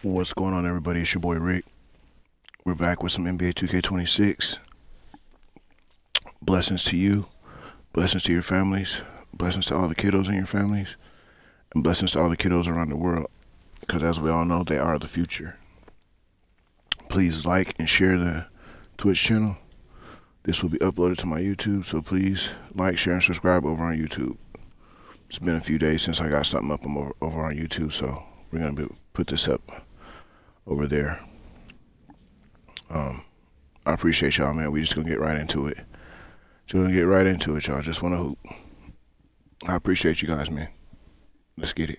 What's going on, everybody? It's your boy Rick. We're back with some NBA 2K26. Blessings to you, blessings to your families, blessings to all the kiddos in your families, and blessings to all the kiddos around the world. Because as we all know, they are the future. Please like and share the Twitch channel. This will be uploaded to my YouTube, so please like, share, and subscribe over on YouTube. It's been a few days since I got something up over on YouTube, so we're gonna put this up over there. I appreciate y'all, man. We just gonna get right into it. Y'all. Just wanna hoop. I appreciate you guys, man. Let's get it.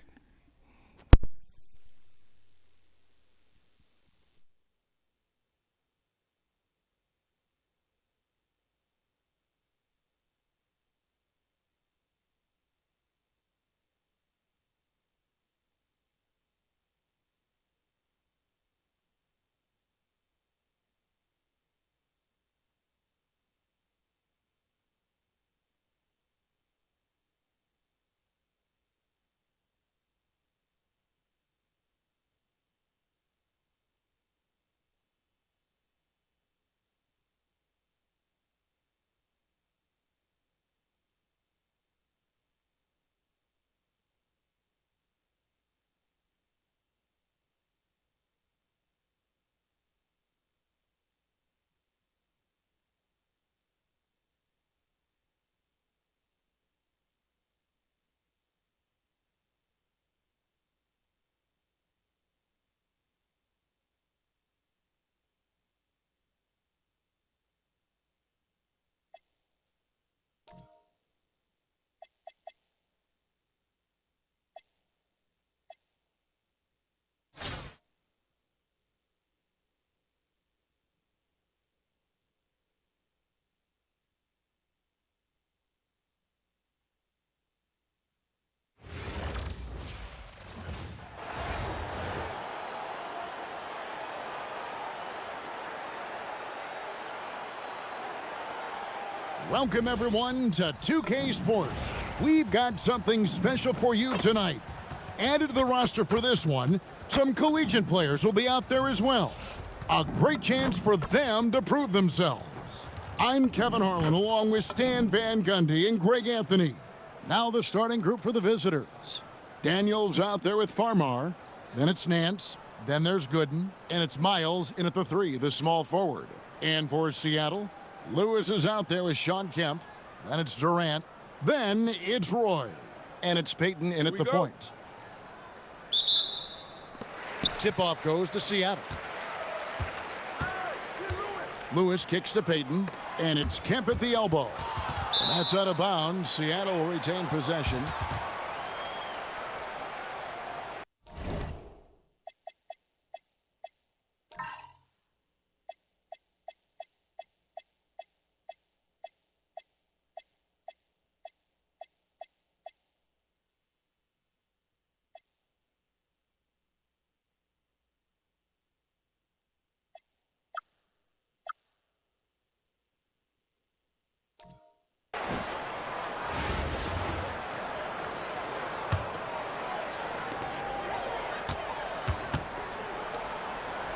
Welcome, everyone, to 2K Sports. We've got something special for you tonight. Added to the roster for this one, some collegiate players will be out there as well. A great chance for them to prove themselves. I'm Kevin Harlan, along with Stan Van Gundy and Greg Anthony. Now the starting group for the visitors. Daniels out there with Farmar. Then it's Nance. Then there's Gooden. And it's Miles in at the 3, the small forward. And for Seattle, Lewis is out there with Sean Kemp. Then it's Durant. Then it's Roy. And it's Peyton in at the point. Tip-off goes to Seattle. Lewis kicks to Peyton. And it's Kemp at the elbow. And that's out of bounds. Seattle will retain possession.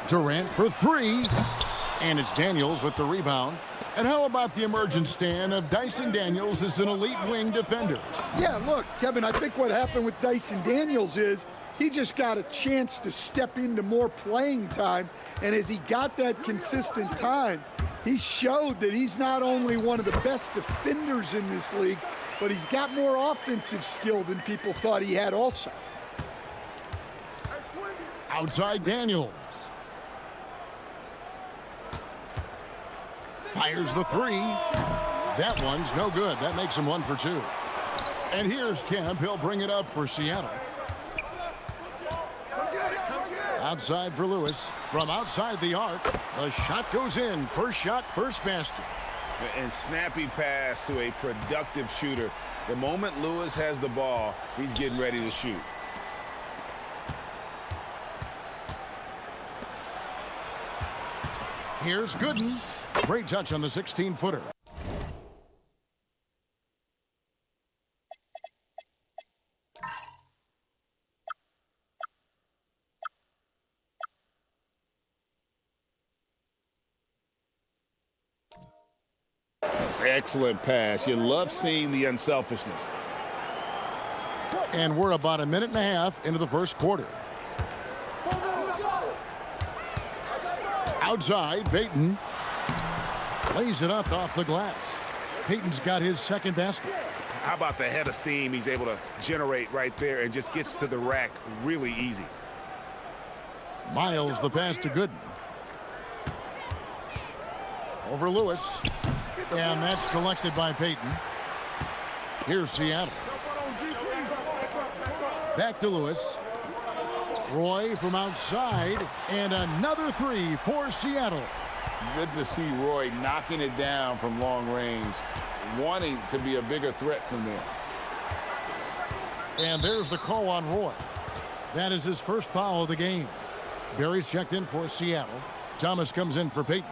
Durant for 3. And it's Daniels with the rebound. And how about the emergence, Stan, of Dyson Daniels as an elite wing defender? Yeah, look, Kevin, I think what happened with Dyson Daniels is he just got a chance to step into more playing time. And as he got that consistent time, he showed that he's not only one of the best defenders in this league, but he's got more offensive skill than people thought he had also. Outside Daniels. Fires the 3. That one's no good. That makes him 1 for 2. And here's Kemp. He'll bring it up for Seattle. Outside for Lewis. From outside the arc, the shot goes in. First shot, first basket. And snappy pass to a productive shooter. The moment Lewis has the ball, he's getting ready to shoot. Here's Gooden. Great touch on the 16-footer. Excellent pass. You love seeing the unselfishness. And we're about a minute and a half into the first quarter. Outside, Payton lays it up off the glass. Payton's got his second basket. How about the head of steam he's able to generate right there and just gets to the rack really easy. Miles the pass to Gooden. Over Lewis. And that's collected by Payton. Here's Seattle. Back to Lewis. Roy from outside. And another three for Seattle. Good to see Roy knocking it down from long range, wanting to be a bigger threat from there. And there's the call on Roy. That is his first foul of the game. Barry's checked in for Seattle. Thomas comes in for Payton.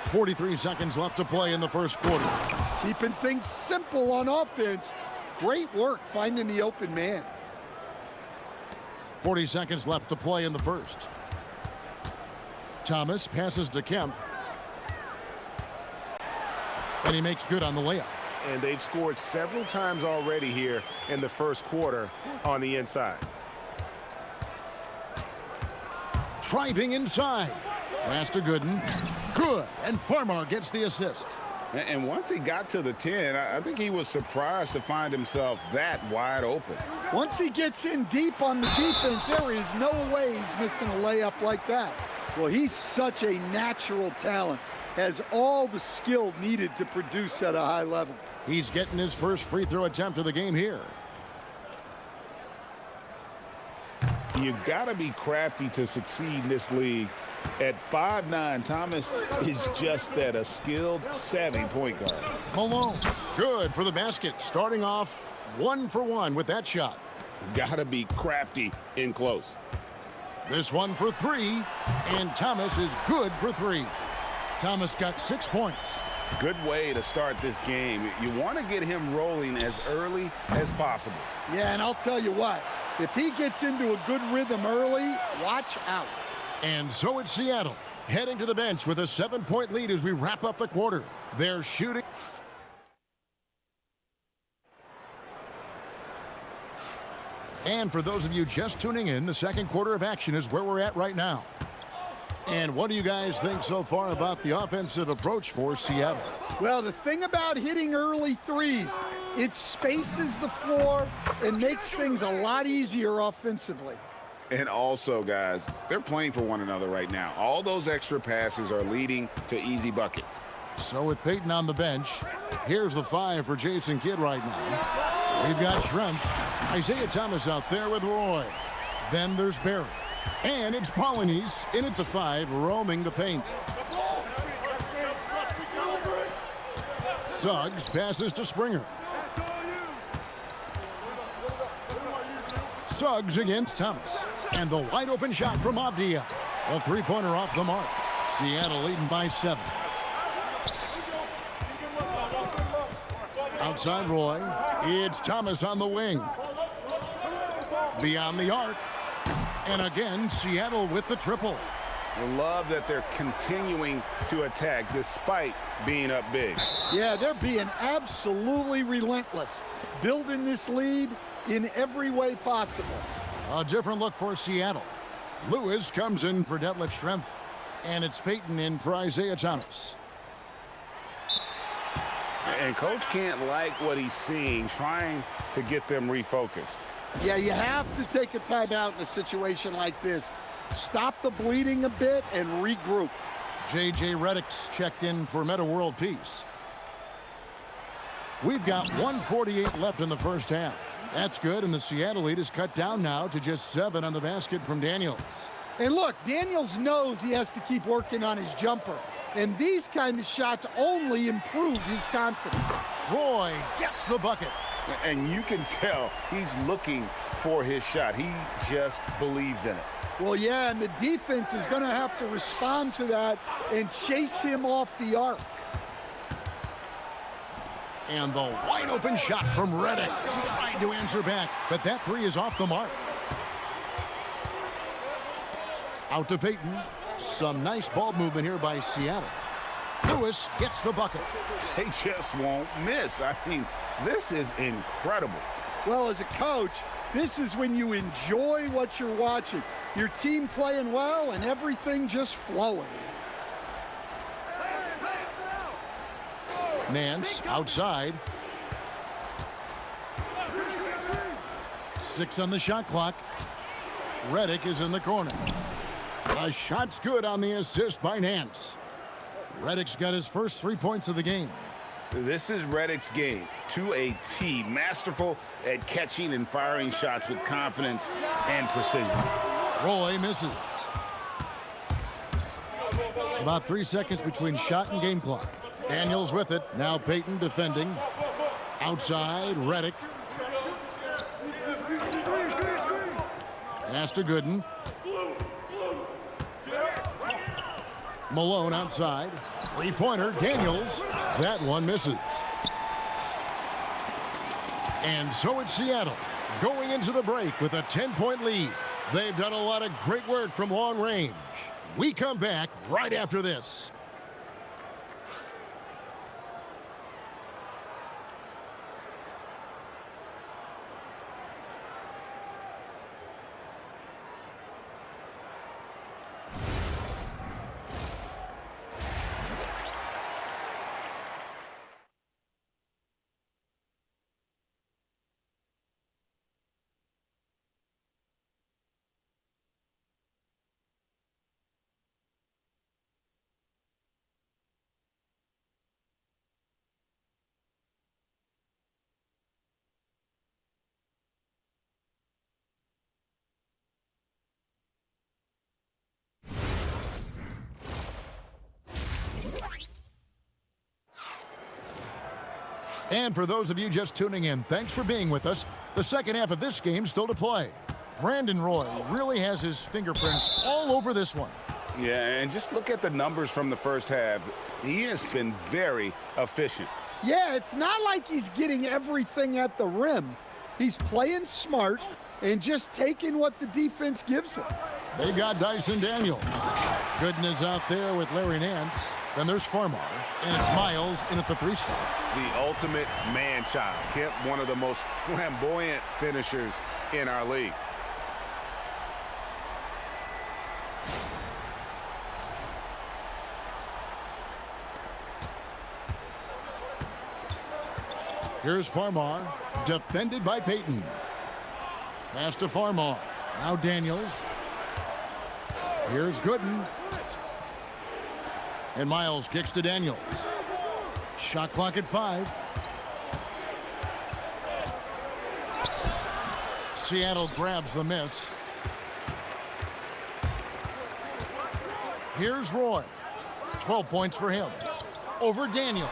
.43 seconds left to play in the first quarter. Keeping things simple on offense. Great work finding the open man. 40 seconds left to play in the first. Thomas passes to Kemp. And he makes good on the layup. And they've scored several times already here in the first quarter on the inside. Driving inside. Pass to Gooden. Good. And Farmer gets the assist. And once he got to the 10, I think he was surprised to find himself that wide open. Once he gets in deep on the defense, there is no way he's missing a layup like that. Well, he's such a natural talent. Has all the skill needed to produce at a high level. He's getting his first free throw attempt of the game here. You got to be crafty to succeed in this league. At 5'9", Thomas is just that, a skilled, savvy point guard. Malone. Good for the basket. Starting off 1 for 1 with that shot. Got to be crafty in close. This one for 3. And Thomas is good for 3. Thomas got 6 points. Good way to start this game. You want to get him rolling as early as possible. Yeah, and I'll tell you what. If he gets into a good rhythm early, watch out. And so it's Seattle, heading to the bench with a 7-point lead as we wrap up the quarter. They're shooting. And for those of you just tuning in, the second quarter of action is where we're at right now. And what do you guys think so far about the offensive approach for Seattle? Well, the thing about hitting early threes, it spaces the floor and makes things a lot easier offensively. And also, guys, they're playing for one another right now. All those extra passes are leading to easy buckets. So with Payton on the bench, here's the 5 for Jason Kidd right now. We've got Schrempf, Isaiah Thomas out there with Roy. Then there's Barry. And it's Polynice in at the 5, roaming the paint. Suggs passes to Springer. Suggs against Thomas. And the wide open shot from Avdia. A three-pointer off the mark. Seattle leading by 7. Outside Roy. It's Thomas on the wing. Beyond the arc. And again, Seattle with the triple. I love that they're continuing to attack despite being up big. Yeah, they're being absolutely relentless. Building this lead in every way possible. A different look for Seattle. Lewis comes in for Detlef Schrempf. And it's Payton in for Isaiah Thomas. And Coach can't like what he's seeing, trying to get them refocused. Yeah, you have to take a timeout in a situation like this. Stop the bleeding a bit and regroup. J.J. Redick's checked in for Meta World Peace. We've got 1:48 left in the first half. That's good, and the Seattle lead is cut down now to just 7 on the basket from Daniels. And look, Daniels knows he has to keep working on his jumper. And these kind of shots only improve his confidence. Roy gets the bucket. And you can tell he's looking for his shot. He just believes in it. Well, yeah, and the defense is going to have to respond to that and chase him off the arc. And the wide open shot from Redick. Trying to answer back, but that three is off the mark. Out to Payton. Some nice ball movement here by Seattle. Lewis gets the bucket. They just won't miss. I mean, this is incredible. Well, as a coach, this is when you enjoy what you're watching. Your team playing well and everything just flowing. Nance outside. 6 on the shot clock. Redick is in the corner. The shot's good on the assist by Nance. Redick's got his first 3 points of the game. This is Redick's game to a T. Masterful at catching and firing shots with confidence and precision. Roy misses. About 3 seconds between shot and game clock. Daniels with it. Now Payton defending. Outside, Redick. Pass to Gooden. Malone outside. Three-pointer, Daniels. That one misses. And so it's Seattle going into the break with a 10-point lead. They've done a lot of great work from long range. We come back right after this. And for those of you just tuning in, thanks for being with us. The second half of this game still to play. Brandon Roy really has his fingerprints all over this one. Yeah, and just look at the numbers from the first half. He has been very efficient. Yeah, it's not like he's getting everything at the rim. He's playing smart and just taking what the defense gives him. They got Dyson Daniels. Gooden is out there with Larry Nance. Then there's Farmar, and it's Miles in at the 3 spot. The ultimate man-child. Kemp, one of the most flamboyant finishers in our league. Here's Farmar, defended by Payton. Pass to Farmar. Now Daniels. Here's Gooden. And Miles kicks to Daniels. Shot clock at 5. Seattle grabs the miss. Here's Roy. 12 points for him. Over Daniels.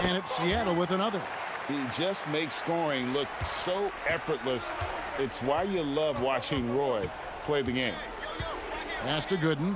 And it's Seattle with another. He just makes scoring look so effortless. It's why you love watching Roy play the game. Pass to Gooden.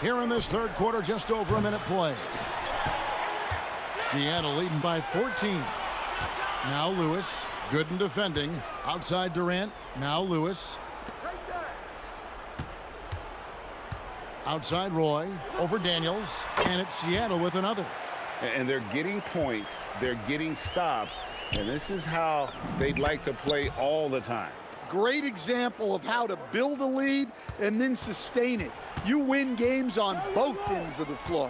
Here in this third quarter, just over a minute play. Seattle leading by 14. Now Lewis, good in defending. Outside Durant, now Lewis. Outside Roy, over Daniels, and it's Seattle with another. And they're getting points, they're getting stops, and this is how they'd like to play all the time. Great example of how to build a lead and then sustain it. You win games on both ends of the floor.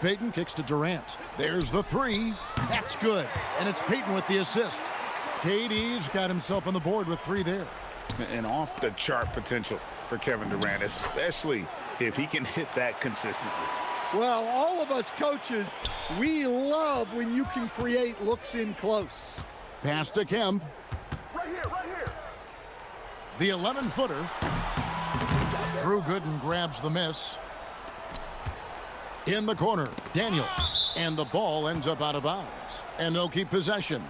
Payton kicks to Durant. There's the three. That's good. And it's Payton with the assist. KD's got himself on the board with 3 there. And off the chart potential for Kevin Durant, especially if he can hit that consistently. Well, all of us coaches, we love when you can create looks in close. Pass to Kemp. Right here. The 11-footer. Drew Gooden grabs the miss. In the corner, Daniels. And the ball ends up out of bounds. And they'll keep possession.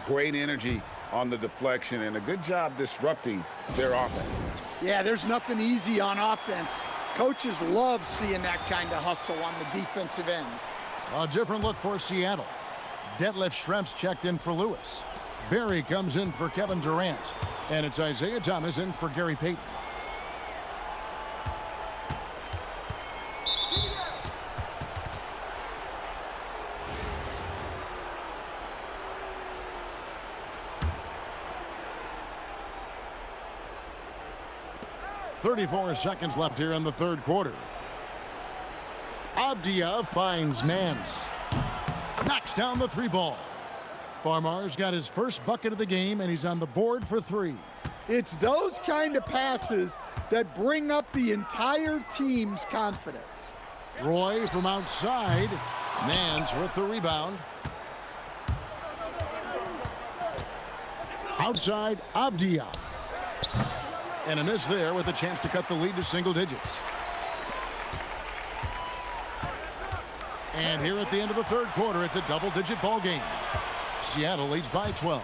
Great energy on the deflection and a good job disrupting their offense. Yeah, there's nothing easy on offense. Coaches love seeing that kind of hustle on the defensive end. A different look for Seattle. Detlef Schrempf's checked in for Lewis. Barry comes in for Kevin Durant. And it's Isaiah Thomas in for Gary Payton. .34 seconds left here in the third quarter. Avdia finds Mans. Knocks down the 3 ball. Farmar's got his first bucket of the game, and he's on the board for 3. It's those kind of passes that bring up the entire team's confidence. Roy from outside. Mans with the rebound. Outside, Avdia. And a miss there with a chance to cut the lead to single digits. And here at the end of the third quarter, it's a double-digit ball game. Seattle leads by 12.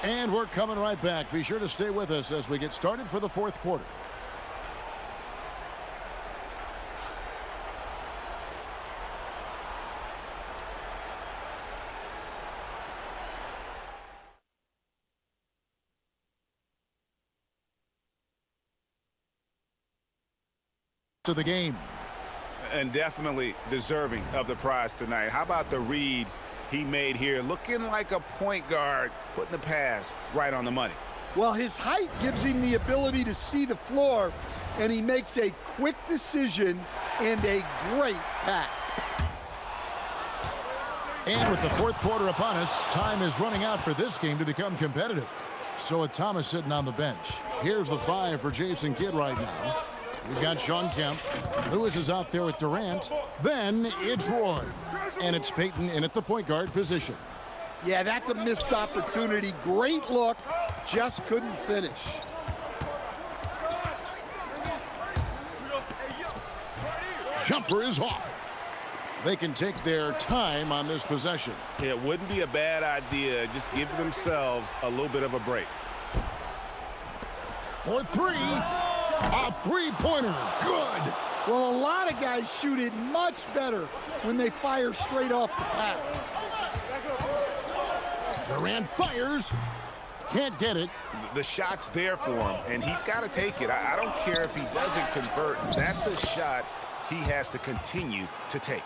And we're coming right back. Be sure to stay with us as we get started for the fourth quarter. To the game. And definitely deserving of the prize tonight. How about the read he made here? Looking like a point guard, putting the pass right on the money. Well, his height gives him the ability to see the floor, and he makes a quick decision and a great pass. And with the fourth quarter upon us, time is running out for this game to become competitive. So with Thomas sitting on the bench, here's the 5 for Jason Kidd right now. We've got Sean Kemp. Lewis is out there with Durant. Then it's Roy. And it's Payton in at the point guard position. Yeah, that's a missed opportunity. Great look. Just couldn't finish. Jumper is off. They can take their time on this possession. It wouldn't be a bad idea. Just give themselves a little bit of a break. For 3. A 3-pointer. Good. Well, a lot of guys shoot it much better when they fire straight off the pass. Durant fires. Can't get it. The shot's there for him, and he's got to take it. I don't care if he doesn't convert. That's a shot he has to continue to take.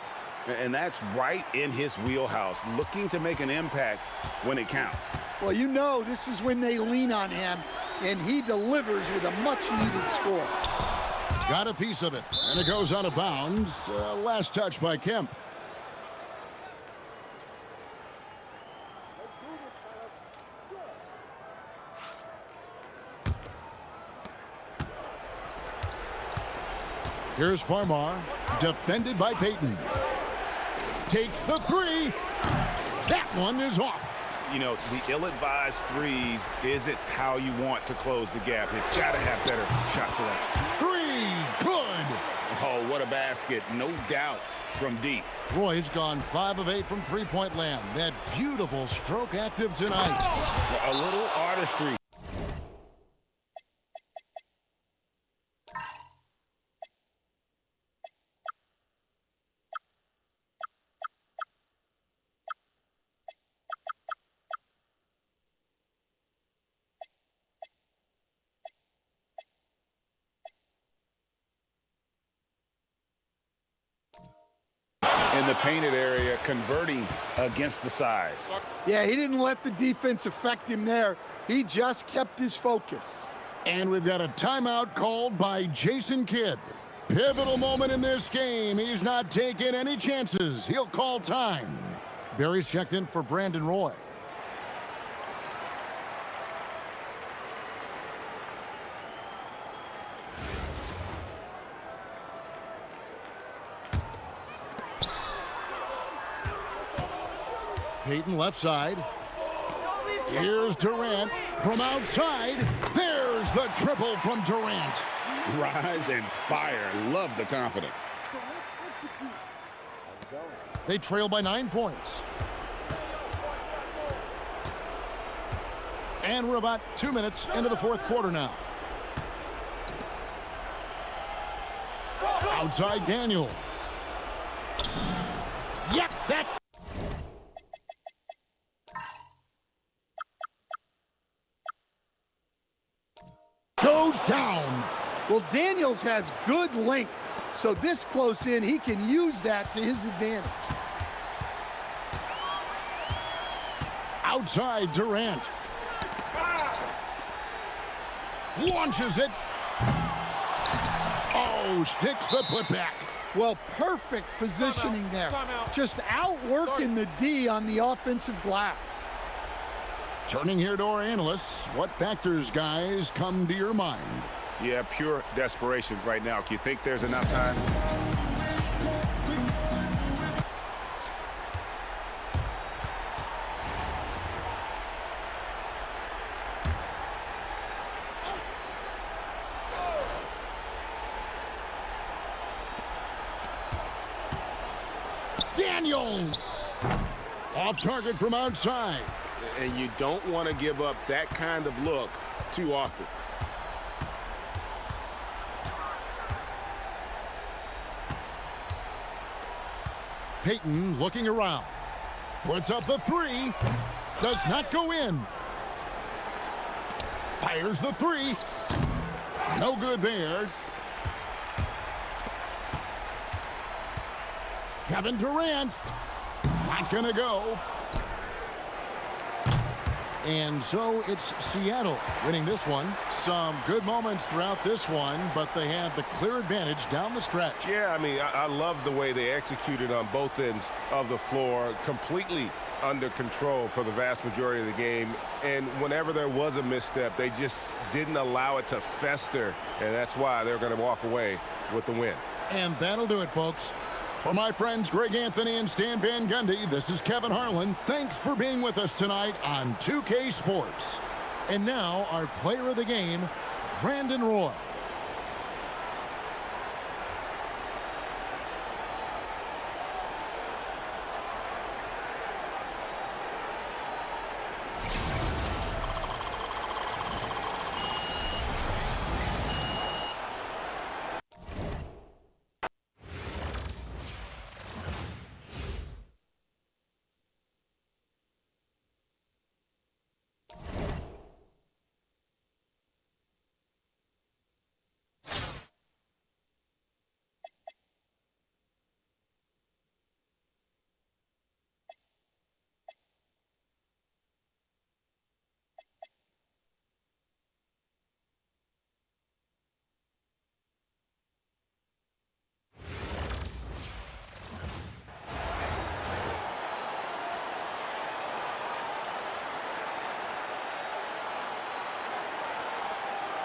And that's right in his wheelhouse, looking to make an impact when it counts. Well, you know this is when they lean on him, and he delivers with a much-needed score. Got a piece of it, and it goes out of bounds. Last touch by Kemp. Here's Farmar, defended by Payton. Takes the 3. That one is off. You know, the ill-advised threes isn't how you want to close the gap. You've got to have better shot selection. 3, good. Oh, what a basket, no doubt, from deep. Roy's gone 5 of 8 from three-point land. That beautiful stroke active tonight. A little artistry. in the painted area, converting against the size. Yeah, he didn't let the defense affect him there. He just kept his focus. And we've got a timeout called by Jason Kidd. Pivotal moment in this game. He's not taking any chances. He'll call time. Barry's checked in for Brandon Roy. Peyton left side. Here's Durant from outside. There's the triple from Durant. Rise and fire. Love the confidence. They trail by 9 points. And we're about 2 minutes into the fourth quarter now. Outside Daniels. Yep, that. Goes down. Well, Daniels has good length, so this close in, he can use that to his advantage. Outside Durant. Launches it. Oh, sticks the putback. Well, perfect positioning there. Just outworking the D on the offensive glass. Turning here to our analysts, what factors, guys, come to your mind? Yeah, pure desperation right now. Do you think there's enough time? Daniels! Off target from outside. And you don't want to give up that kind of look too often. Peyton looking around. Puts up the three. Does not go in. Fires the three. No good there. Kevin Durant. Not gonna go. And so it's Seattle winning this one. Some good moments throughout this one, but they had the clear advantage down the stretch. Yeah, I mean, I love the way they executed on both ends of the floor, completely under control for the vast majority of the game. And whenever there was a misstep, they just didn't allow it to fester, and that's why they're going to walk away with the win. And that'll do it, folks. For my friends Greg Anthony and Stan Van Gundy, this is Kevin Harlan. Thanks for being with us tonight on 2K Sports. And now our player of the game, Brandon Roy.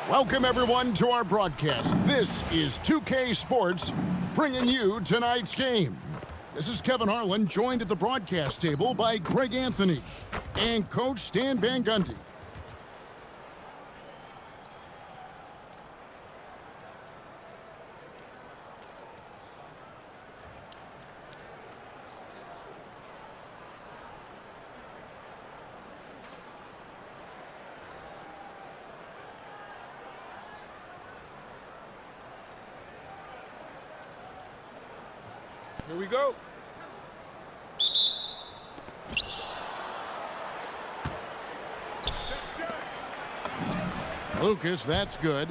Welcome, everyone, to our broadcast. This is 2K Sports, bringing you tonight's game. This is Kevin Harlan, joined at the broadcast table by Greg Anthony and Coach Stan Van Gundy. Here we go. Lucas, that's good.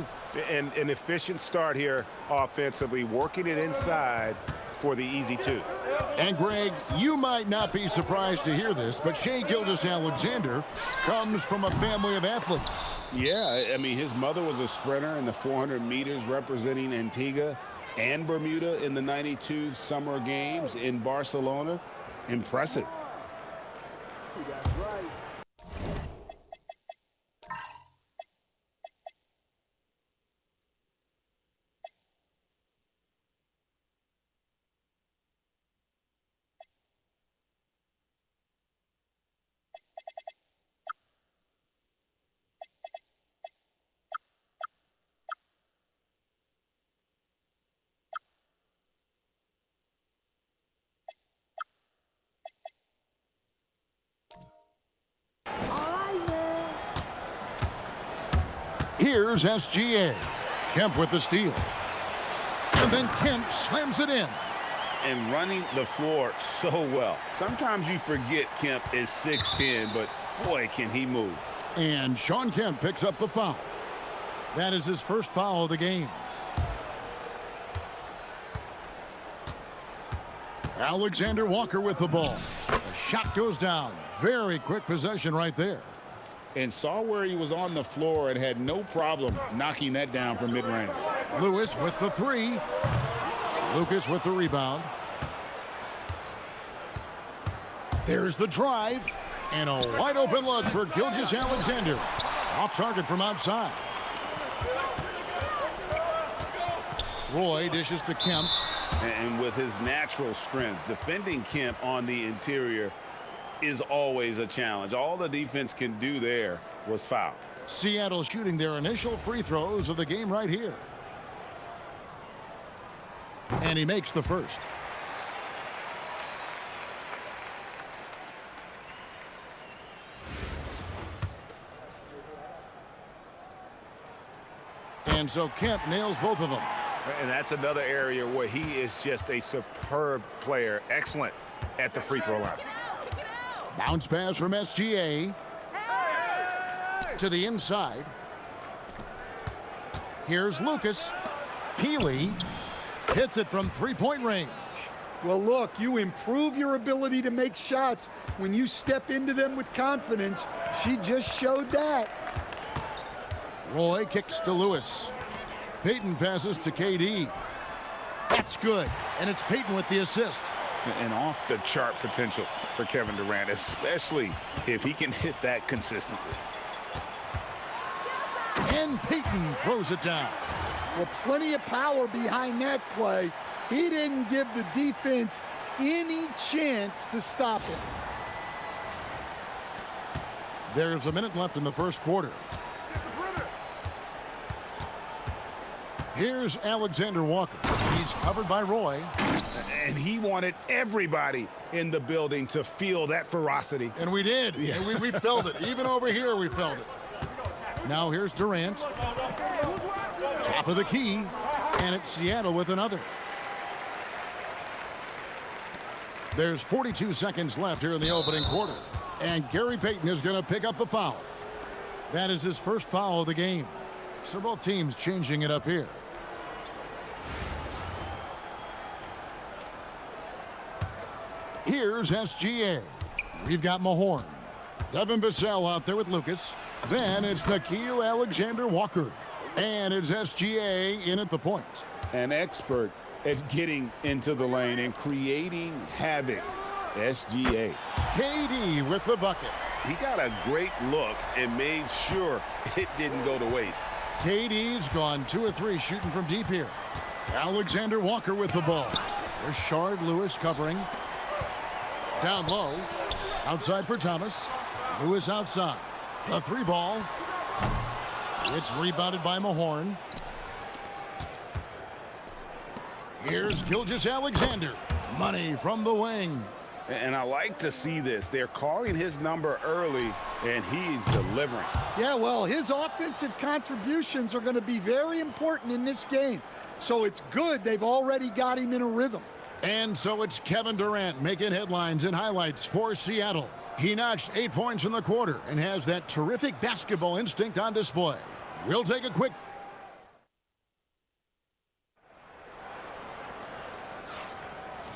And an efficient start here offensively, working it inside for the easy two. And, Greg, you might not be surprised to hear this, but Shai Gilgeous-Alexander comes from a family of athletes. Yeah, I mean, his mother was a sprinter in the 400 meters representing Antigua and Bermuda in the 92 Summer Games in Barcelona. Impressive. Here's SGA. Kemp with the steal. And then Kemp slams it in. And running the floor so well. Sometimes you forget Kemp is 6'10", but boy, can he move. And Shawn Kemp picks up the foul. That is his first foul of the game. Alexander Walker with the ball. The shot goes down. Very quick possession right there. And saw where he was on the floor and had no problem knocking that down from mid-range. Lewis with the three. Lucas with the rebound. There's the drive. And a wide open look for Gilgeous-Alexander. Off target from outside. Roy dishes to Kemp. And with his natural strength, defending Kemp on the interior is always a challenge. All the defense can do there was foul. Seattle shooting their initial free throws of the game right here. And he makes the first. And so Kemp nails both of them. And that's another area where he is just a superb player. Excellent at the free throw line. Bounce pass from SGA. To the inside. Here's Lucas. Peely hits it from three-point range. Well, look, you improve your ability to make shots when you step into them with confidence. She just showed that. Roy kicks to Lewis. Payton passes to KD. That's good. And it's Payton with the assist. And off the chart potential for Kevin Durant, especially if he can hit that consistently. And Payton throws it down. Well, plenty of power behind that play. He didn't give the defense any chance to stop it. There's a minute left in the first quarter. Here's Alexander Walker. He's covered by Roy. And he wanted everybody in the building to feel that ferocity. And we did. Yeah. And we felt it. Even over here, we felt it. Now here's Durant. Top of the key. And it's Seattle with another. There's 42 seconds left here in the opening quarter. And Gary Payton is going to pick up the foul. That is his first foul of the game. So both teams changing it up here. Here's SGA. We've got Mahorn. Devin Vassell out there with Lucas. Then it's Nickeil Alexander-Walker. And it's SGA in at the point. An expert at getting into the lane and creating havoc. SGA. KD with the bucket. He got a great look and made sure it didn't go to waste. KD's gone 2 of 3 shooting from deep here. Alexander Walker with the ball. Rashard Lewis covering. Down low. Outside for Thomas. Lewis outside. The 3 ball. It's rebounded by Mahorn. Here's Gilgeous-Alexander. Money from the wing. And I like to see this. They're calling his number early, and he's delivering. Yeah, well, his offensive contributions are going to be very important in this game. So it's good they've already got him in a rhythm. And so it's Kevin Durant making headlines and highlights for Seattle. He notched 8 points in the quarter and has that terrific basketball instinct on display. We'll take a quick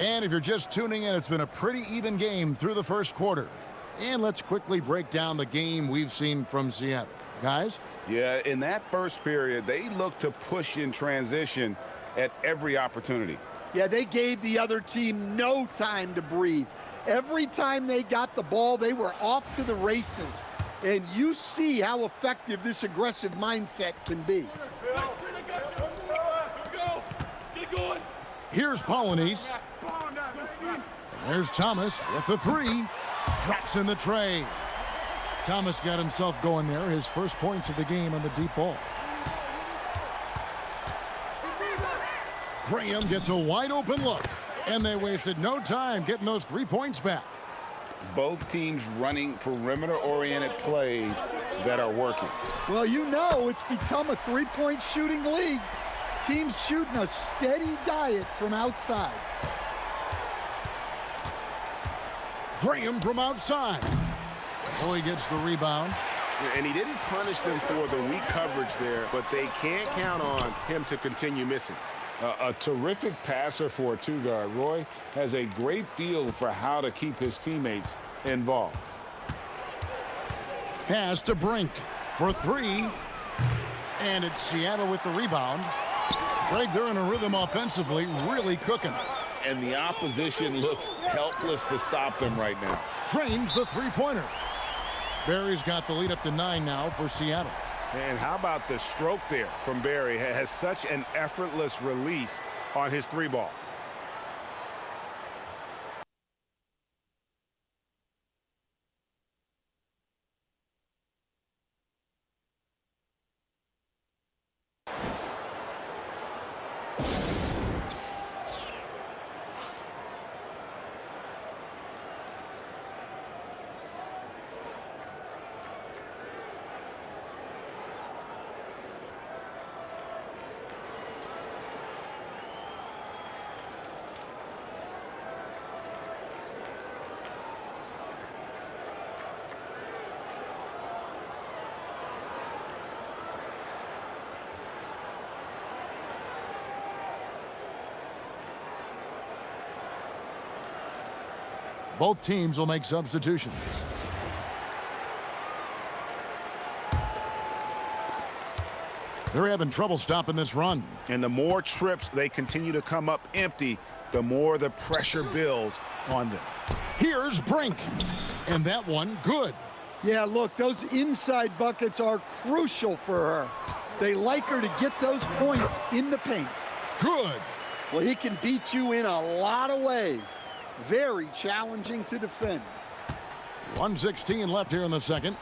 And if you're just tuning in, it's been a pretty even game through the first quarter. And let's quickly break down the game we've seen from Seattle. Guys? Yeah, in that first period, they looked to push in transition at every opportunity. Yeah, they gave the other team no time to breathe. Every time they got the ball, they were off to the races. And you see how effective this aggressive mindset can be. Here's Polynice. There's Thomas with the three. Drops in the tray. Thomas got himself going there. His first points of the game on the deep ball. Graham gets a wide open look. And they wasted no time getting those 3 points back. Both teams running perimeter-oriented plays that are working. Well, you know it's become a three-point shooting league. Teams shooting a steady diet from outside. Graham from outside. Oh, he gets the rebound. And he didn't punish them for the weak coverage there, but they can't count on him to continue missing. A terrific passer for a two-guard. Roy has a great feel for how to keep his teammates involved. Pass to Brink for three. And it's Seattle with the rebound. Greg, they're in a rhythm offensively, really cooking. And the opposition looks helpless to stop them right now. Drains the three-pointer. Barry's got the lead up to 9 now for Seattle. And how about the stroke there from Barry? Has such an effortless release on his three ball. Both teams will make substitutions. They're having trouble stopping this run. And the more trips they continue to come up empty, the more the pressure builds on them. Here's Brink. And that one, good. Yeah, look, those inside buckets are crucial for her. They like her to get those points in the paint. Good. Well, he can beat you in a lot of ways. Very challenging to defend. 1:16 left here in the second.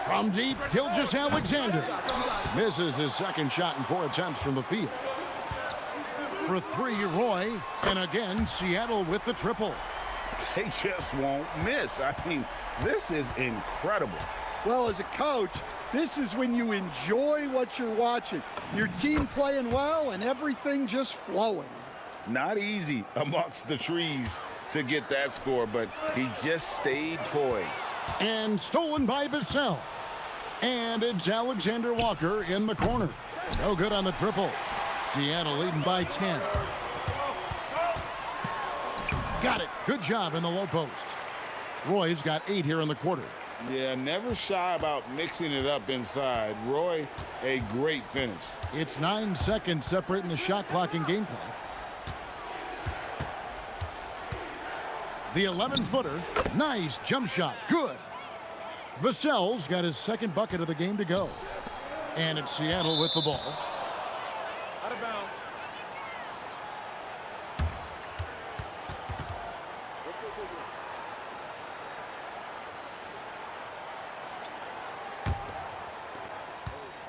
From deep, Gilgeous-Alexander. Misses his second shot in 4 attempts from the field. For three, Roy. And again, Seattle with the triple. They just won't miss. I mean, this is incredible. Well, as a coach, this is when you enjoy what you're watching. Your team playing well and everything just flowing. Not easy amongst the trees to get that score, but he just stayed poised. And stolen by Vassell. And it's Alexander Walker in the corner. No good on the triple. Seattle leading by 10. Got it. Good job in the low post. Roy's got 8 here in the quarter. Yeah, never shy about mixing it up inside. Roy, a great finish. It's 9 seconds separating the shot clock and game clock. The 11-footer. Nice jump shot. Good. Vassell's got his second bucket of the game to go. And it's Seattle with the ball. Out of bounds.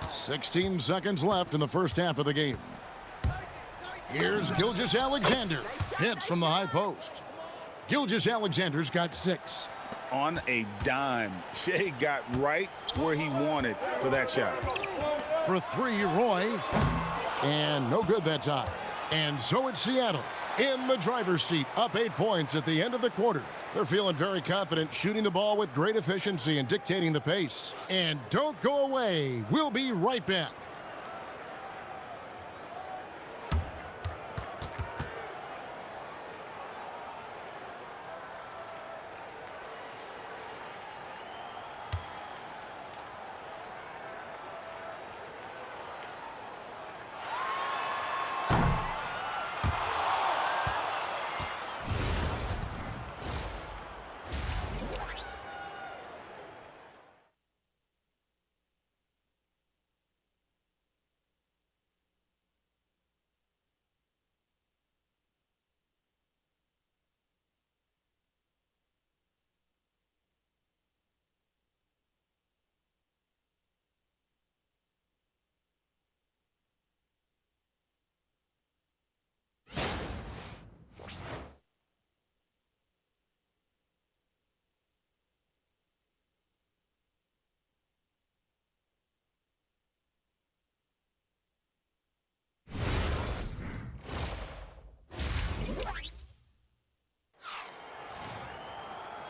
.16 seconds left in the first half of the game. Here's Gilgeous-Alexander. Hits from the high post. Gilgeous-Alexander's got 6. On a dime, Shea got right where he wanted for that shot. For three, Roy. And no good that time. And so it's Seattle in the driver's seat, up 8 points at the end of the quarter. They're feeling very confident, shooting the ball with great efficiency and dictating the pace. And don't go away. We'll be right back.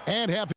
And happy.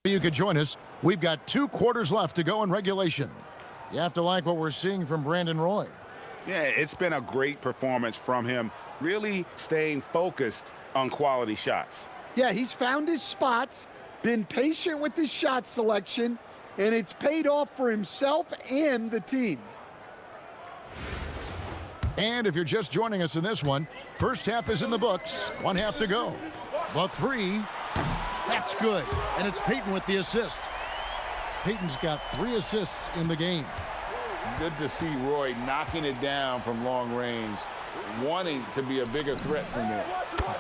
You could join us. We've got 2 quarters left to go in regulation. You have to like what we're seeing from Brandon Roy. Yeah, it's been a great performance from him, really staying focused on quality shots. Yeah, he's found his spots, been patient with his shot selection, and it's paid off for himself and the team. And if you're just joining us in this one, first half is in the books, 1 half to go. The three, that's good, and it's Peyton with the assist. Peyton's got 3 assists in the game. Good to see Roy knocking it down from long range, wanting to be a bigger threat from there.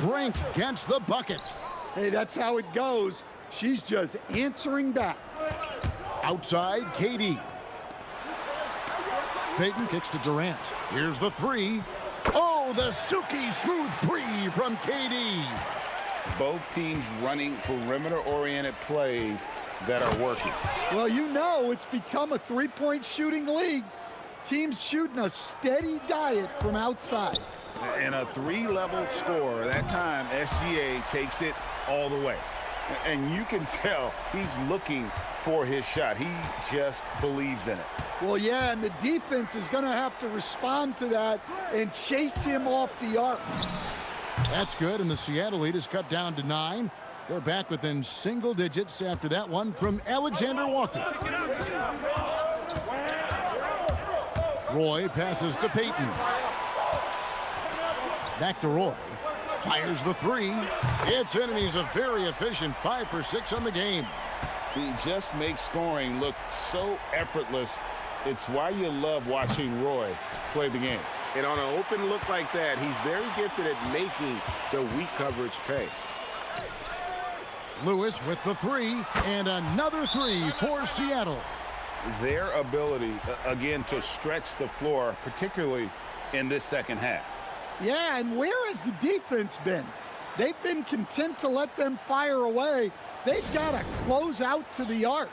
Brink gets the bucket. Hey, that's how it goes. She's just answering back. Outside, KD. Peyton kicks to Durant. Here's the three. Oh, the silky smooth three from KD. Both teams running perimeter-oriented plays that are working. Well, you know it's become a three-point shooting league. Teams shooting a steady diet from outside. And a 3-level score, that time SGA takes it all the way. And you can tell he's looking for his shot. He just believes in it. Well, yeah, and the defense is going to have to respond to that and chase him off the arc. That's good, and the Seattle lead is cut down to 9. They're back within single digits after that one from Alexander Walker. Roy passes to Peyton. Back to Roy. Fires the three. It's in, and he's a very efficient 5 for 6 on the game. He just makes scoring look so effortless. It's why you love watching Roy play the game. And on an open look like that, he's very gifted at making the weak coverage pay. Lewis with the three, and another three for Seattle. Their ability, again, to stretch the floor, particularly in this second half. Yeah, and where has the defense been? They've been content to let them fire away. They've got to close out to the arc.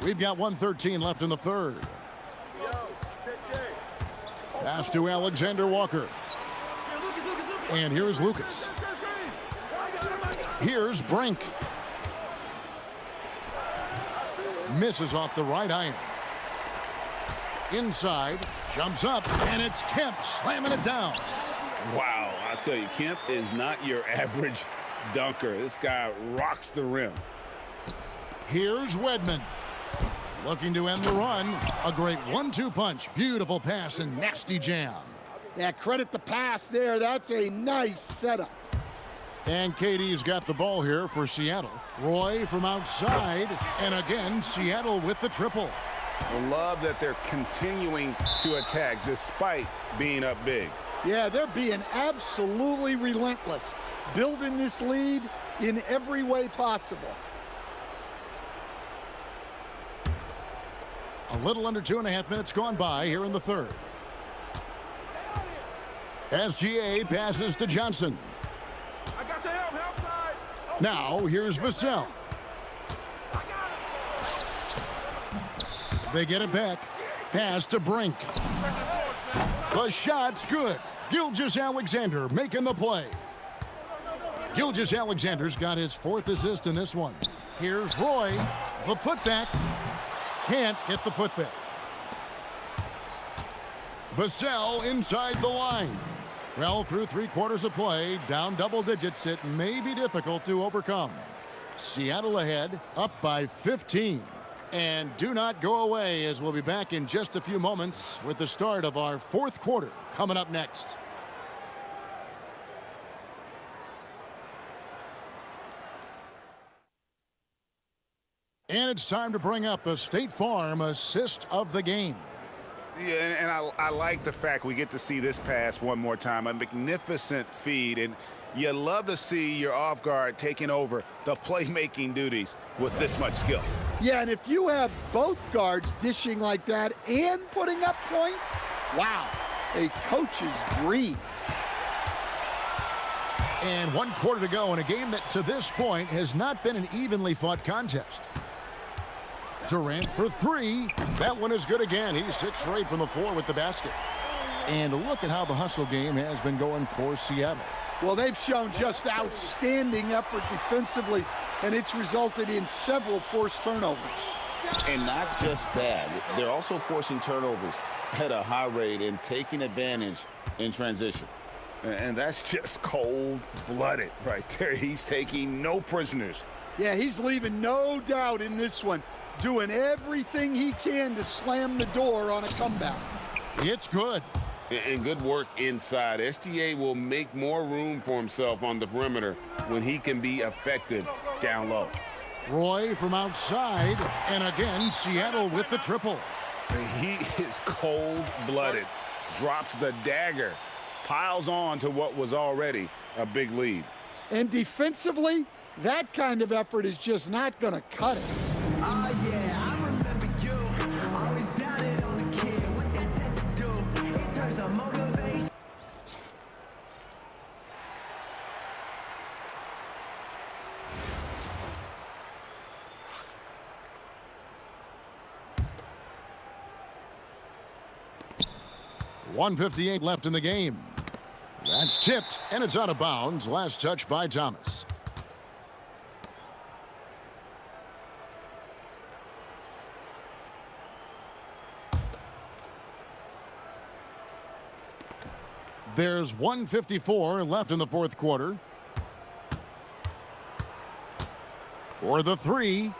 We've got 1:13 left in the third. Pass to Alexander Walker. And here's Lucas. Here's Brink. Misses off the right iron. Inside, jumps up, and it's Kemp slamming it down. Wow, I'll tell you, Kemp is not your average dunker. This guy rocks the rim. Here's Wedman. Looking to end the run. A great 1-2 punch. Beautiful pass and nasty jam. Yeah, credit the pass there. That's a nice setup. And KD's got the ball here for Seattle. Roy from outside. And again, Seattle with the triple. I love that they're continuing to attack despite being up big. Yeah, they're being absolutely relentless. Building this lead in every way possible. A little under 2.5 minutes gone by here in the third. SGA passes to Johnson. I got your help side. Oh. Now here's Vassell. They get it back. Pass to Brink. The shot's good. Gilgeous-Alexander making the play. Gilgeous-Alexander's got his 4th assist in this one. Here's Roy. The putback. Can't get the putback. Vassell inside the line. Well, through 3/4 of play, down double digits, it may be difficult to overcome. Seattle ahead, up by 15. And do not go away, as we'll be back in just a few moments with the start of our 4th quarter coming up next. And it's time to bring up the State Farm assist of the game. Yeah, and I like the fact we get to see this pass one more time. A magnificent feed, and you love to see your off guard taking over the playmaking duties with this much skill. Yeah, and if you have both guards dishing like that and putting up points, wow, a coach's dream. And 1/4 to go in a game that to this point has not been an evenly fought contest. Durant for three. That one is good again. He's 6 for 8 from the floor with the basket. And look at how the hustle game has been going for Seattle. Well, they've shown just outstanding effort defensively, and it's resulted in several forced turnovers. And not just that, they're also forcing turnovers at a high rate and taking advantage in transition. And that's just cold-blooded right there. He's taking no prisoners. Yeah, he's leaving no doubt in this one, doing everything he can to slam the door on a comeback. It's good. And good work inside. SGA will make more room for himself on the perimeter when he can be effective down low. Roy from outside, and again, Seattle with the triple. He is cold-blooded, drops the dagger, piles on to what was already a big lead. And defensively, that kind of effort is just not going to cut it. Oh yeah, I remember you. Always doubted on the kid. What that tend to do? It turns to motivation. .158 left in the game. That's tipped, and it's out of bounds. Last touch by Thomas. There's 1:54 left in the fourth quarter. For the three.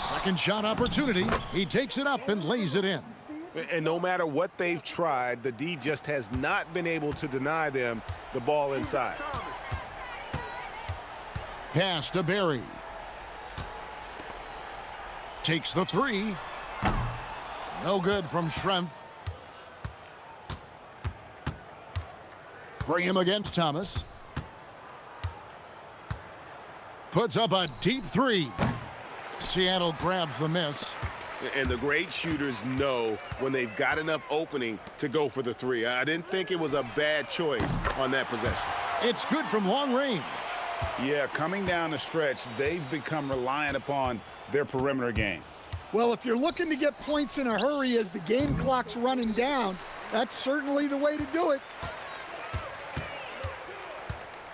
Second shot opportunity. He takes it up and lays it in. And no matter what they've tried, the D just has not been able to deny them the ball inside. Pass to Barry. Takes the three. No good from Schrempf. Bring him against Thomas. Puts up a deep three. Seattle grabs the miss. And the great shooters know when they've got enough opening to go for the three. I didn't think it was a bad choice on that possession. It's good from long range. Yeah, coming down the stretch, they've become reliant upon their perimeter game. Well, if you're looking to get points in a hurry as the game clock's running down, that's certainly the way to do it.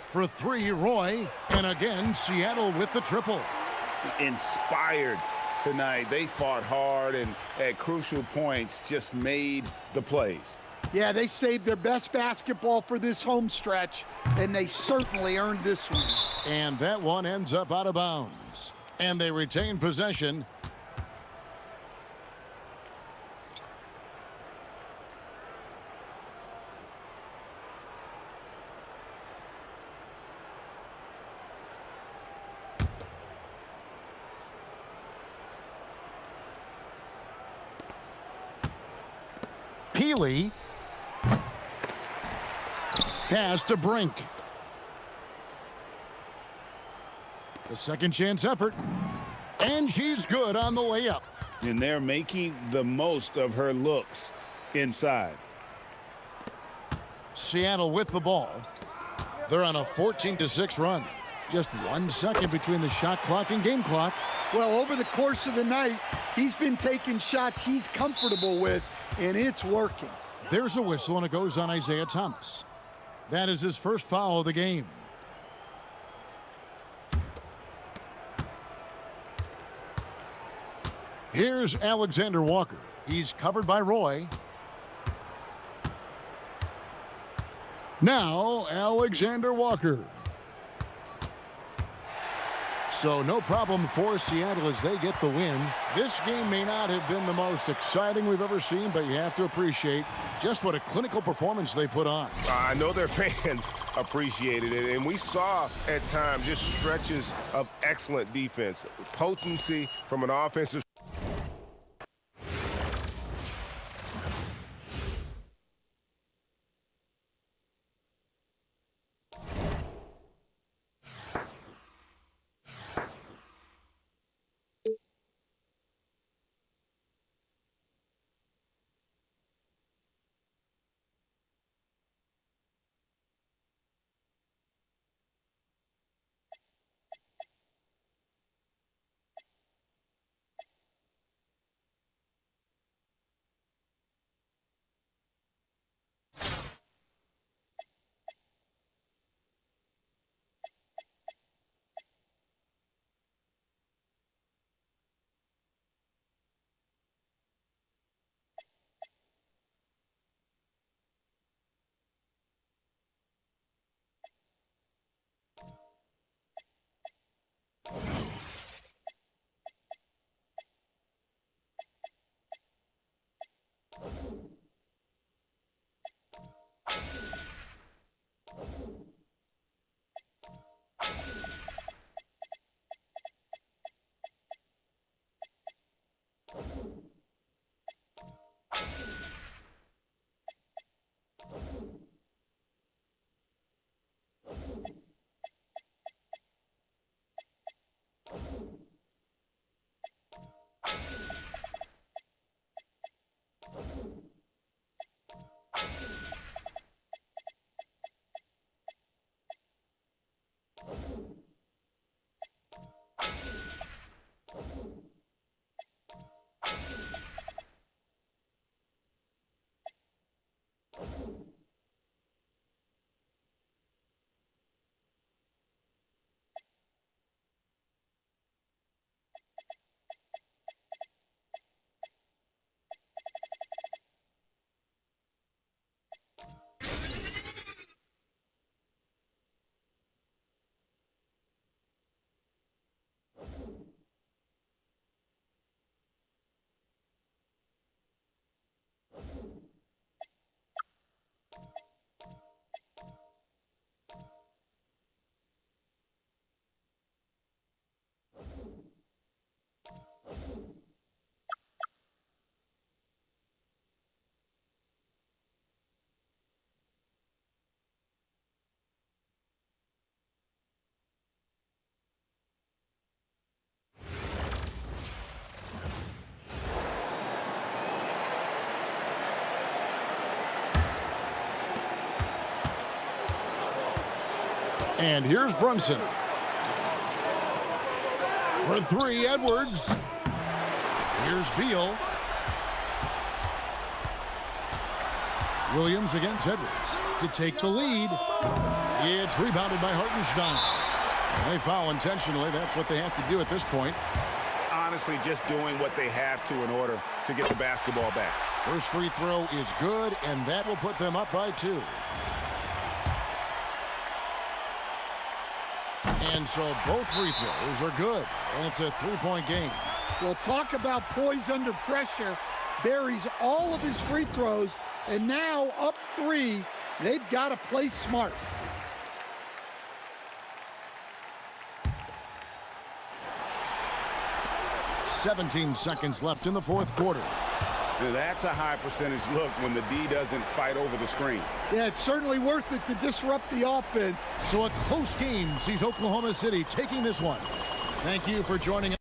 For three, Roy. And again, Seattle with the triple. Inspired tonight. They fought hard and at crucial points just made the plays. Yeah, they saved their best basketball for this home stretch, and they certainly earned this one. And that one ends up out of bounds. And they retain possession. Peely. Pass to Brink. The second chance effort. And she's good on the way up. And they're making the most of her looks inside. Seattle with the ball. They're on a 14-6 run. Just 1 second between the shot clock and game clock. Well, over the course of the night, he's been taking shots he's comfortable with, and it's working. There's a whistle, and it goes on Isaiah Thomas. That is his first foul of the game. Here's Alexander Walker. He's covered by Roy. Now, Alexander Walker. So no problem for Seattle as they get the win. This game may not have been the most exciting we've ever seen, but you have to appreciate just what a clinical performance they put on. I know their fans appreciated it, and we saw at times just stretches of excellent defense, potency from an offensive. And here's Brunson. For three, Edwards. Here's Beal. Williams against Edwards to take the lead. It's rebounded by Hartenstein. And they foul intentionally. That's what they have to do at this point. Honestly, just doing what they have to in order to get the basketball back. First free throw is good, and that will put them up by 2. And so both free throws are good, and it's a 3-point game. Well, talk about poise under pressure. Buries all of his free throws, and now up 3. They've got to play smart. "17 seconds left in the fourth quarter. Now, that's a high percentage look when the D doesn't fight over the screen. Yeah, it's certainly worth it to disrupt the offense. So a close game sees Oklahoma City taking this one. Thank you for joining us.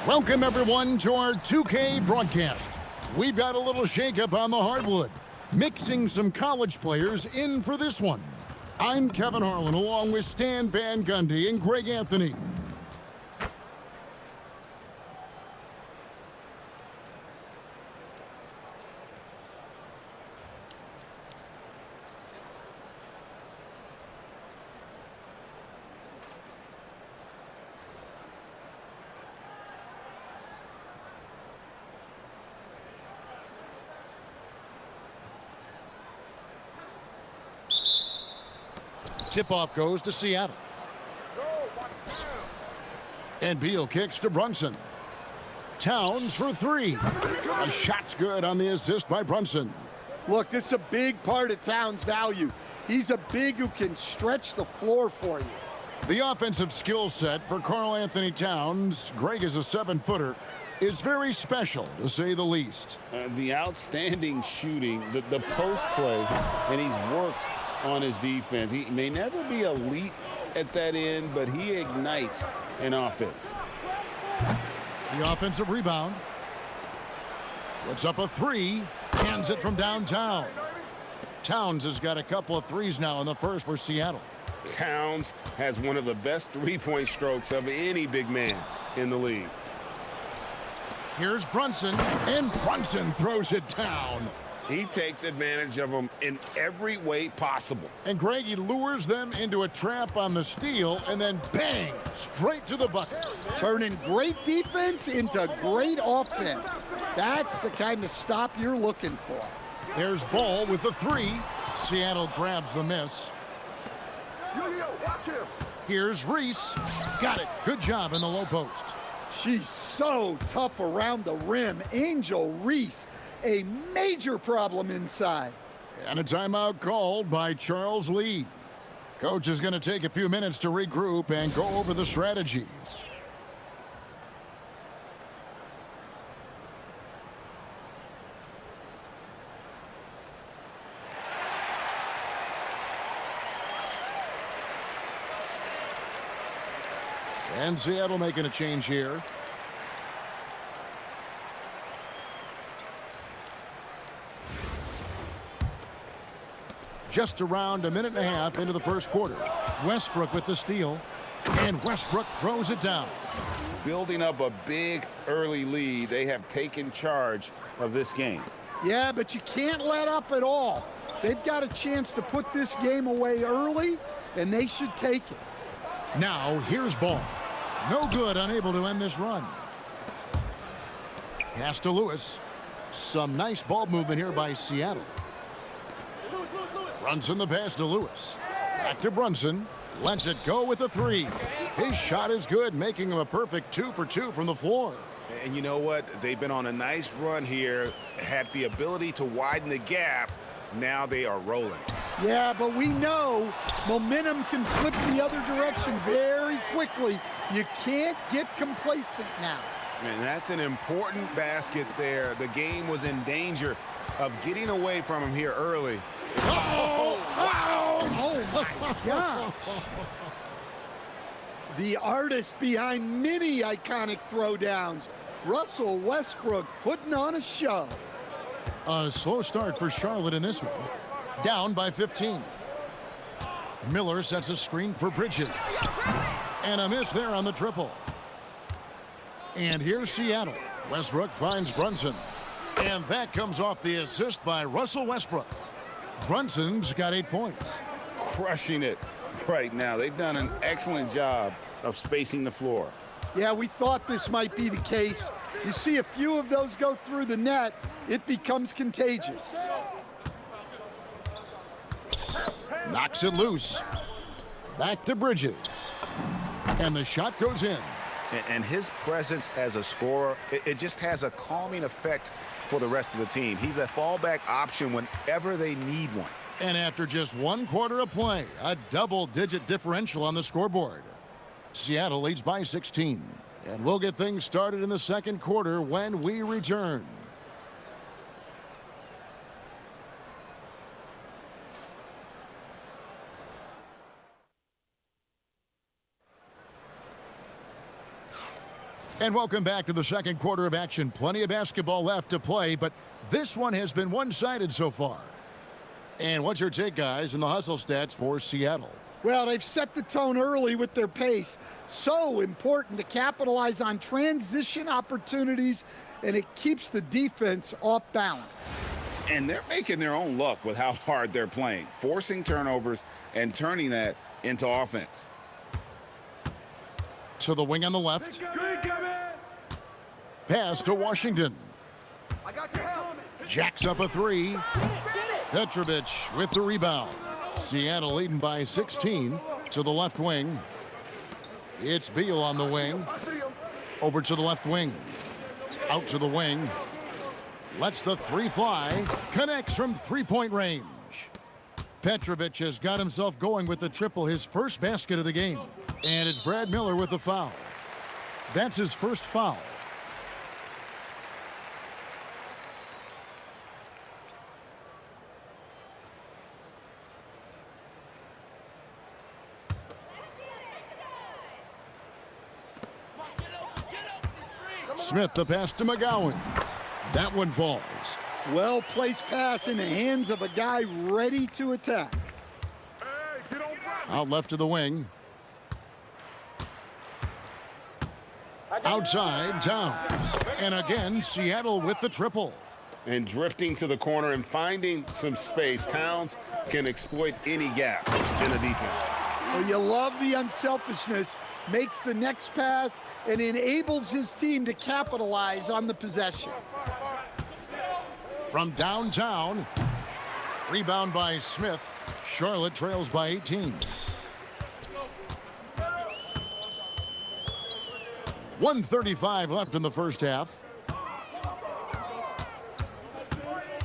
Welcome, everyone, to our 2K broadcast. We've got a little shakeup on the hardwood, mixing some college players in for this one. I'm Kevin Harlan, along with Stan Van Gundy and Greg Anthony. Tip-off goes to Seattle. And Beal kicks to Brunson. Towns for 3. A shot's good on the assist by Brunson. Look, this is a big part of Towns' value. He's a big who can stretch the floor for you. The offensive skill set for Karl Anthony Towns, Greg is a 7-footer, is very special, to say the least. The outstanding shooting, the post play, and he's worked on his defense. He may never be elite at that end, but he ignites an offense. The offensive rebound. Puts up a 3. Hands it from downtown. Towns has got a couple of threes now in the first for Seattle. Towns has one of the best three-point strokes of any big man in the league. Here's Brunson, and Brunson throws it down. He takes advantage of them in every way possible. And Greg, he lures them into a trap on the steal, and then bang, straight to the bucket. Turning great defense into great offense. That's the kind of stop you're looking for. There's Ball with the three. Seattle grabs the miss. Watch him. Here's Reese. Got it. Good job in the low post. She's so tough around the rim. Angel Reese, a major problem inside. And a timeout called by Charles Lee. Coach is going to take a few minutes to regroup and go over the strategy. And Seattle making a change here. Just around a minute and a half into the first quarter. Westbrook with the steal. And Westbrook throws it down. Building up a big early lead, they have taken charge of this game. Yeah, but you can't let up at all. They've got a chance to put this game away early, and they should take it. Now, here's Ball. No good, unable to end this run. Pass to Lewis. Some nice ball movement here by Seattle. Brunson the pass to Lewis. Back to Brunson. Lets it go with the three. His shot is good, making him a perfect 2 for 2 from the floor. And you know what? They've been on a nice run here, had the ability to widen the gap. Now they are rolling. Yeah, but we know momentum can flip the other direction very quickly. You can't get complacent now. And that's an important basket there. The game was in danger of getting away from him here early. Oh, wow. Oh, my gosh. The artist behind many iconic throwdowns, Russell Westbrook, putting on a show. A slow start for Charlotte in this one. Down by 15. Miller sets a screen for Bridges. And a miss there on the triple. And here's Seattle. Westbrook finds Brunson. And that comes off the assist by Russell Westbrook. Brunson's got 8 points. Crushing it right now. They've done an excellent job of spacing the floor. Yeah, we thought this might be the case. You see a few of those go through the net, it becomes contagious. Knocks it loose. Back to Bridges. And the shot goes in. And his presence as a scorer, it just has a calming effect for the rest of the team. He's a fallback option whenever they need one. And after just 1 quarter of play, a double-digit differential on the scoreboard. Seattle leads by 16. And we'll get things started in the second quarter when we return. And welcome back to the second quarter of action. Plenty of basketball left to play, but this one has been one-sided so far. And what's your take, guys, in the hustle stats for Seattle? Well, they've set the tone early with their pace. So important to capitalize on transition opportunities, and it keeps the defense off balance. And they're making their own luck with how hard they're playing, forcing turnovers and turning that into offense. To the wing on the left. Pass to Washington. Jacks up a three. Petrovic with the rebound. Seattle leading by 16 to the left wing. It's Beal on the wing. Over to the left wing. Out to the wing. Lets the three fly. Connects from three-point range. Petrovic has got himself going with the triple, his first basket of the game. And it's Brad Miller with the foul. That's his first foul. Smith the pass to McGowan. That one falls. Well-placed pass in the hands of a guy ready to attack. Out left to the wing. Outside, Towns. And again, Seattle with the triple. And drifting to the corner and finding some space, Towns can exploit any gap in the defense. Well, you love the unselfishness, makes the next pass, and enables his team to capitalize on the possession. From downtown, rebound by Smith. Charlotte trails by 18. 1:35 left in the first half.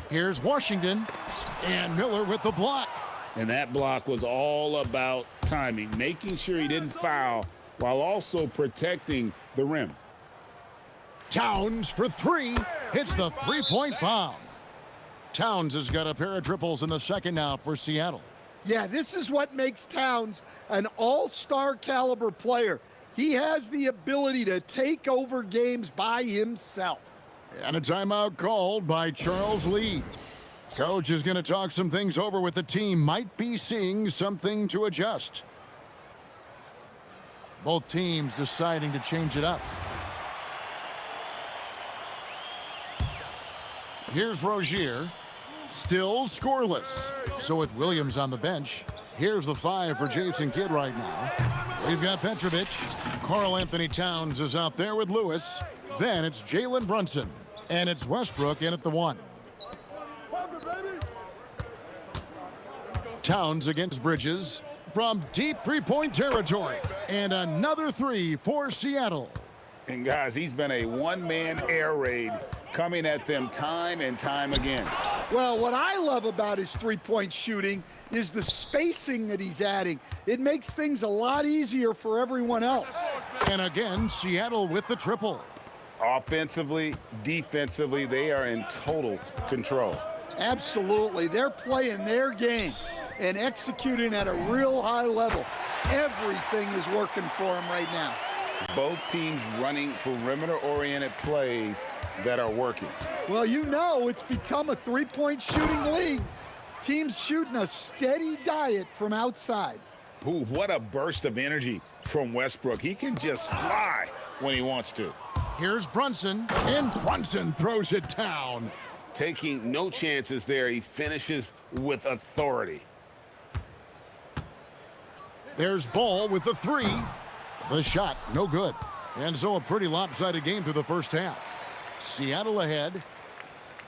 Here's Washington, and Miller with the block. And that block was all about timing, making sure he didn't foul while also protecting the rim. Towns for three, hits the three-point bomb. Towns has got a pair of triples in the second now for Seattle. Yeah, this is what makes Towns an all-star caliber player. He has the ability to take over games by himself. And a timeout called by Charles Lee. Coach is going to talk some things over with the team. Might be seeing something to adjust. Both teams deciding to change it up. Here's Rozier. Still scoreless. So with Williams on the bench, here's the 5 for Jason Kidd right now. We've got Petrovic. Karl Anthony Towns is out there with Lewis. Then it's Jalen Brunson. And it's Westbrook in at the 1. Towns against Bridges from deep three-point territory. And another 3 for Seattle. And guys, he's been a one-man air raid coming at them time and time again. Well, what I love about his three-point shooting is the spacing that he's adding. It makes things a lot easier for everyone else. And again, Seattle with the triple. Offensively, defensively, they are in total control. Absolutely. They're playing their game and executing at a real high level. Everything is working for them right now. Both teams running perimeter-oriented plays that are working. Well, you know it's become a three-point shooting league. Teams shooting a steady diet from outside. Ooh, what a burst of energy from Westbrook. He can just fly when he wants to. Here's Brunson, and Brunson throws it down. Taking no chances there. He finishes with authority. There's Ball with the 3. The shot, no good. And so a pretty lopsided game through the first half. Seattle ahead,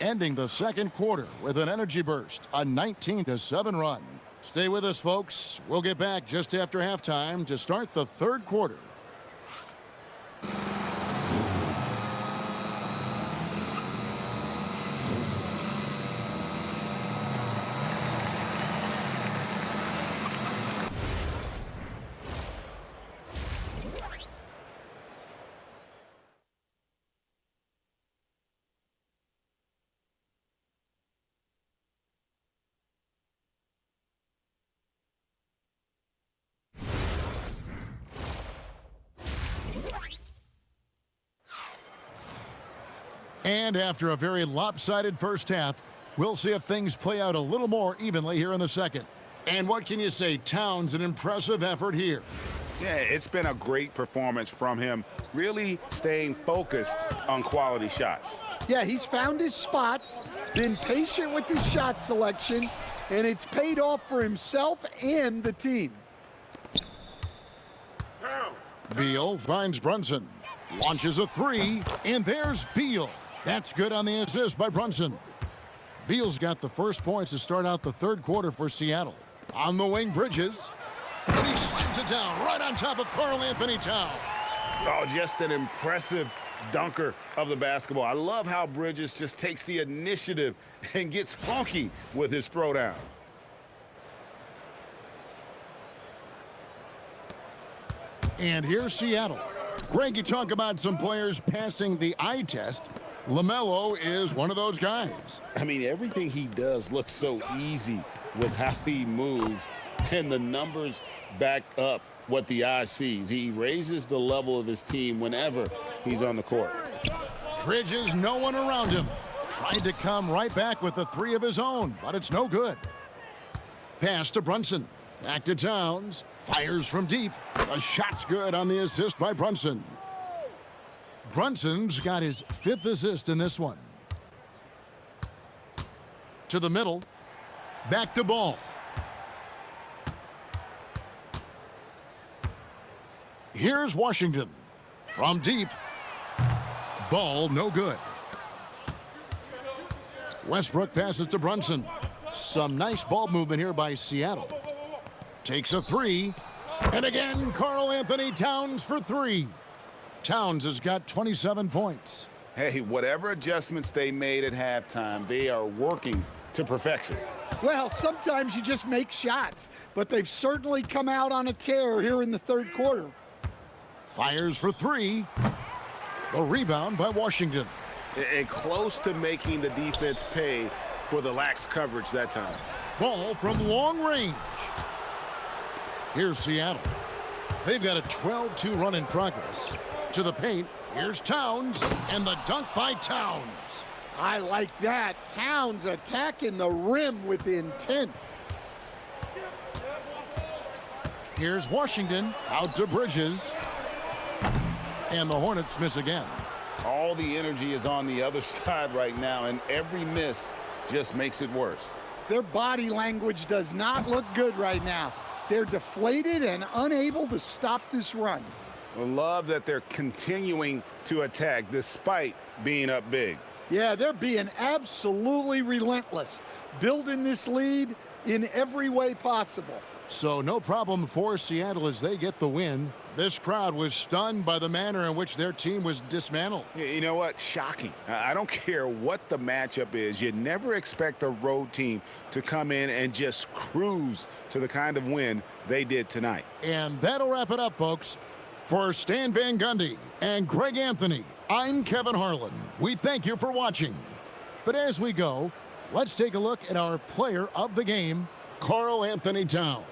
ending the second quarter with an energy burst, a 19-7 run. Stay with us, folks. We'll get back just after halftime to start the third quarter. And after a very lopsided first half, we'll see if things play out a little more evenly here in the second. And what can you say? Towns, an impressive effort here. Yeah, it's been a great performance from him, really staying focused on quality shots. Yeah, he's found his spots, been patient with his shot selection, and it's paid off for himself and the team. Beal finds Brunson, launches a 3, and there's Beal. That's good on the assist by Brunson. Beal's got the first points to start out the third quarter for Seattle. On the wing, Bridges. And he slams it down right on top of Karl Anthony Towns. Oh, just an impressive dunker of the basketball. I love how Bridges just takes the initiative and gets funky with his throwdowns. And here's Seattle. Greg, you talk about some players passing the eye test. LaMelo is one of those guys. I mean, everything he does looks so easy with how he moves, and the numbers back up what the eye sees. He raises the level of his team whenever he's on the court. Bridges, no one around him. Tried to come right back with a 3 of his own, but it's no good. Pass to Brunson. Back to Towns. Fires from deep. A shot's good on the assist by Brunson. Brunson's got his 5th assist in this one. To the middle. Back to ball. Here's Washington. From deep. Ball no good. Westbrook passes to Brunson. Some nice ball movement here by Seattle. Takes a three. And again, Karl Anthony Towns for three. Towns has got 27 points. Hey, whatever adjustments they made at halftime, they are working to perfection. Well, sometimes you just make shots, but they've certainly come out on a tear here in the third quarter. Fires for three. The rebound by Washington. And close to making the defense pay for the lax coverage that time. Ball from long range. Here's Seattle. They've got a 12-2 run in progress. To the paint. Here's Towns. And the dunk by Towns. I like that. Towns attacking the rim with intent. Here's Washington. Out to Bridges. And the Hornets miss again. All the energy is on the other side right now, and every miss just makes it worse. Their body language does not look good right now. They're deflated and unable to stop this run. I love that they're continuing to attack despite being up big. Yeah, they're being absolutely relentless, building this lead in every way possible. So no problem for Seattle as they get the win. This crowd was stunned by the manner in which their team was dismantled. You know what? Shocking. I don't care what the matchup is. You never expect a road team to come in and just cruise to the kind of win they did tonight. And that'll wrap it up, folks. For Stan Van Gundy and Greg Anthony, I'm Kevin Harlan. We thank you for watching. But as we go, let's take a look at our player of the game, Karl Anthony Towns.